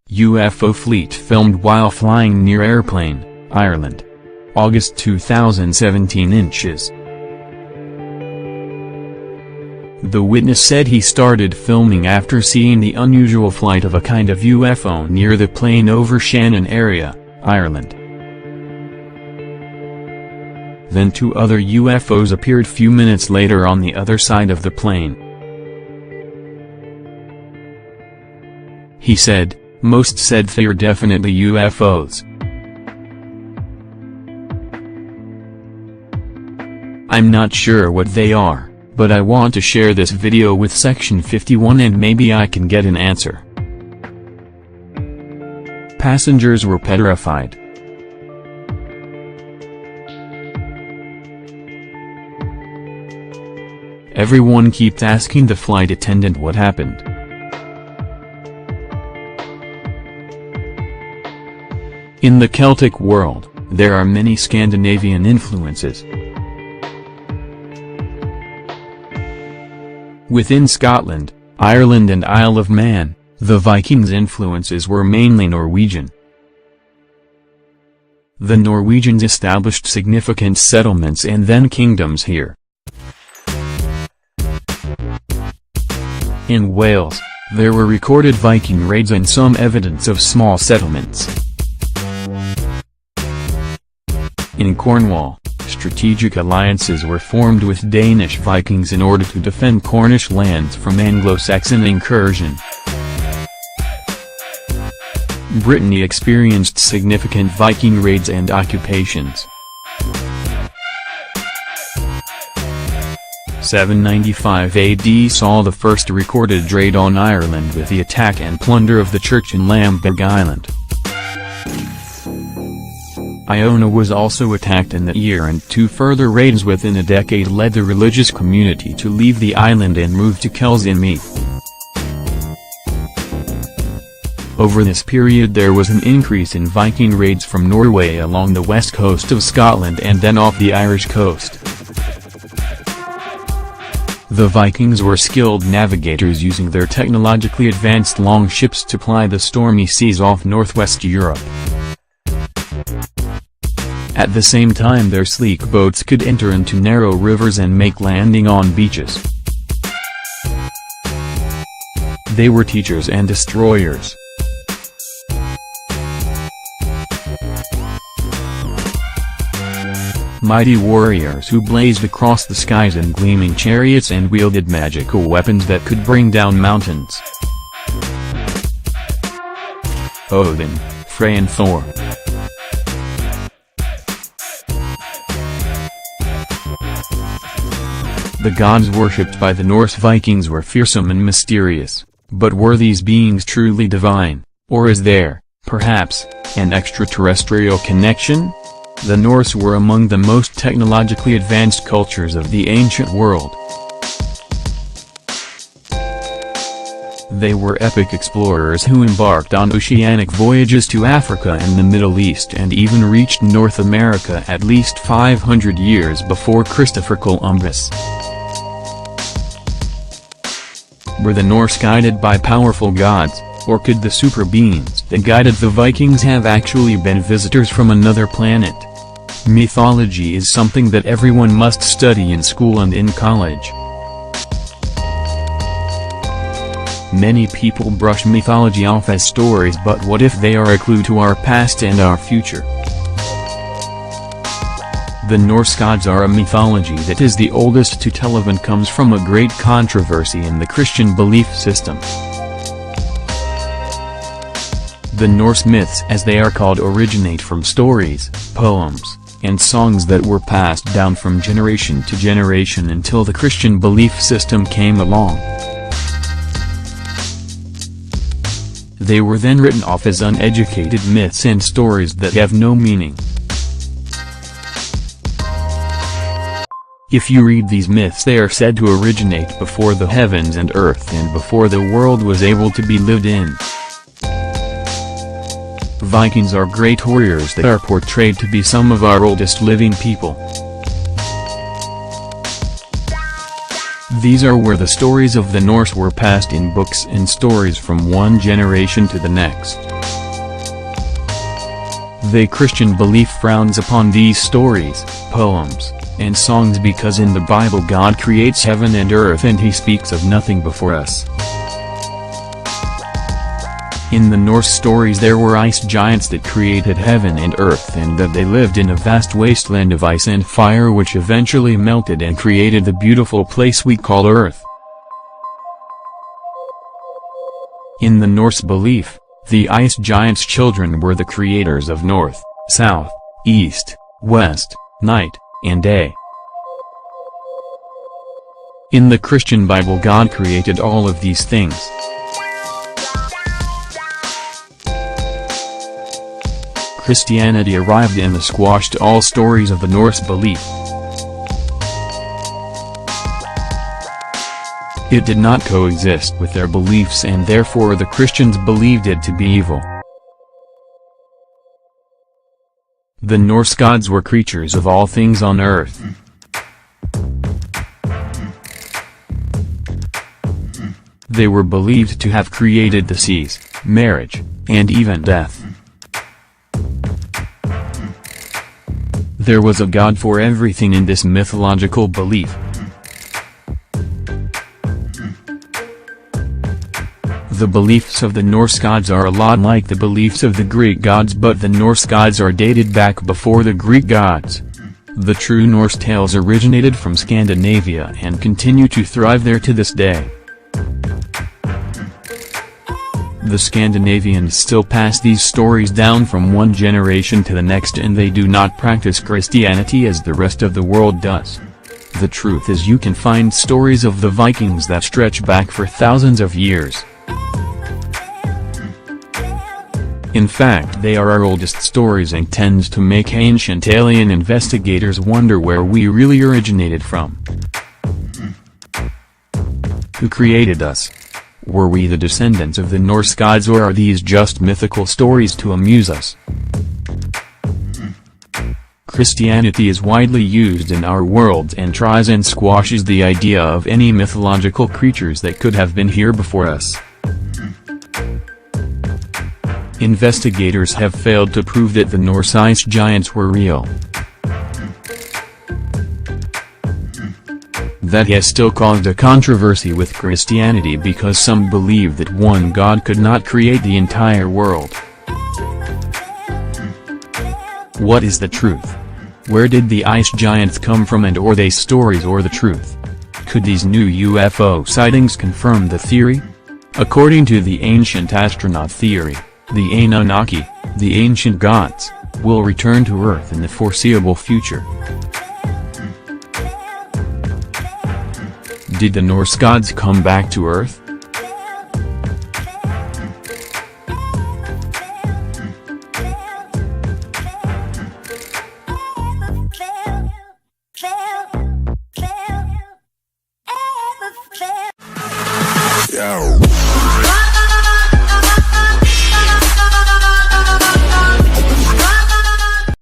UFO fleet filmed while flying near airplane, Ireland. August 2017 inches. The witness said he started filming after seeing the unusual flight of a kind of UFO near the plane over Shannon area, Ireland. Then two other UFOs appeared few minutes later on the other side of the plane. He said, "Most said they're definitely UFOs. I'm not sure what they are, but I want to share this video with Section 51 and maybe I can get an answer." Passengers were petrified. Everyone kept asking the flight attendant what happened. In the Celtic world, there are many Scandinavian influences. Within Scotland, Ireland and Isle of Man, the Vikings' influences were mainly Norwegian. The Norwegians established significant settlements and then kingdoms here. In Wales, there were recorded Viking raids and some evidence of small settlements. In Cornwall, strategic alliances were formed with Danish Vikings in order to defend Cornish lands from Anglo-Saxon incursion. Brittany experienced significant Viking raids and occupations. 795 AD saw the first recorded raid on Ireland with the attack and plunder of the church in Lambeig Island. Iona was also attacked in that year, and two further raids within a decade led the religious community to leave the island and move to Kells-in-Meath. Over this period there was an increase in Viking raids from Norway along the west coast of Scotland and then off the Irish coast. The Vikings were skilled navigators using their technologically advanced longships to ply the stormy seas off northwest Europe. At the same time their sleek boats could enter into narrow rivers and make landing on beaches. They were teachers and destroyers. Mighty warriors who blazed across the skies in gleaming chariots and wielded magical weapons that could bring down mountains. Odin, Frey and Thor. The gods worshipped by the Norse Vikings were fearsome and mysterious, but were these beings truly divine, or is there, perhaps, an extraterrestrial connection? The Norse were among the most technologically advanced cultures of the ancient world. They were epic explorers who embarked on oceanic voyages to Africa and the Middle East and even reached North America at least 500 years before Christopher Columbus. Were the Norse guided by powerful gods, or could the super beings that guided the Vikings have actually been visitors from another planet? Mythology is something that everyone must study in school and in college. Many people brush mythology off as stories, but what if they are a clue to our past and our future? The Norse gods are a mythology that is the oldest to tell of and comes from a great controversy in the Christian belief system. The Norse myths, as they are called, originate from stories, poems, and songs that were passed down from generation to generation until the Christian belief system came along. They were then written off as uneducated myths and stories that have no meaning. If you read these myths, they are said to originate before the heavens and earth and before the world was able to be lived in. Vikings are great warriors that are portrayed to be some of our oldest living people. These are where the stories of the Norse were passed in books and stories from one generation to the next. The Christian belief frowns upon these stories, poems, and songs because in the Bible God creates heaven and earth and he speaks of nothing before us. In the Norse stories there were ice giants that created heaven and earth and that they lived in a vast wasteland of ice and fire which eventually melted and created the beautiful place we call Earth. In the Norse belief, the ice giants' children were the creators of north, south, east, west, night, and day. In the Christian Bible God created all of these things. Christianity arrived and squashed all stories of the Norse belief. It did not coexist with their beliefs and therefore the Christians believed it to be evil. The Norse gods were creatures of all things on earth. They were believed to have created the seas, marriage, and even death. There was a god for everything in this mythological belief. The beliefs of the Norse gods are a lot like the beliefs of the Greek gods, but the Norse gods are dated back before the Greek gods. The true Norse tales originated from Scandinavia and continue to thrive there to this day. The Scandinavians still pass these stories down from one generation to the next and they do not practice Christianity as the rest of the world does. The truth is you can find stories of the Vikings that stretch back for thousands of years. In fact they are our oldest stories and tends to make ancient alien investigators wonder where we really originated from. Who created us? Were we the descendants of the Norse gods or are these just mythical stories to amuse us? Christianity is widely used in our world and tries and squashes the idea of any mythological creatures that could have been here before us. Investigators have failed to prove that the Norse ice giants were real. That has still caused a controversy with Christianity because some believe that one God could not create the entire world. What is the truth? Where did the ice giants come from and are they stories or the truth? Could these new UFO sightings confirm the theory? According to the ancient astronaut theory, the Anunnaki, the ancient gods, will return to Earth in the foreseeable future. Did the Norse gods come back to Earth?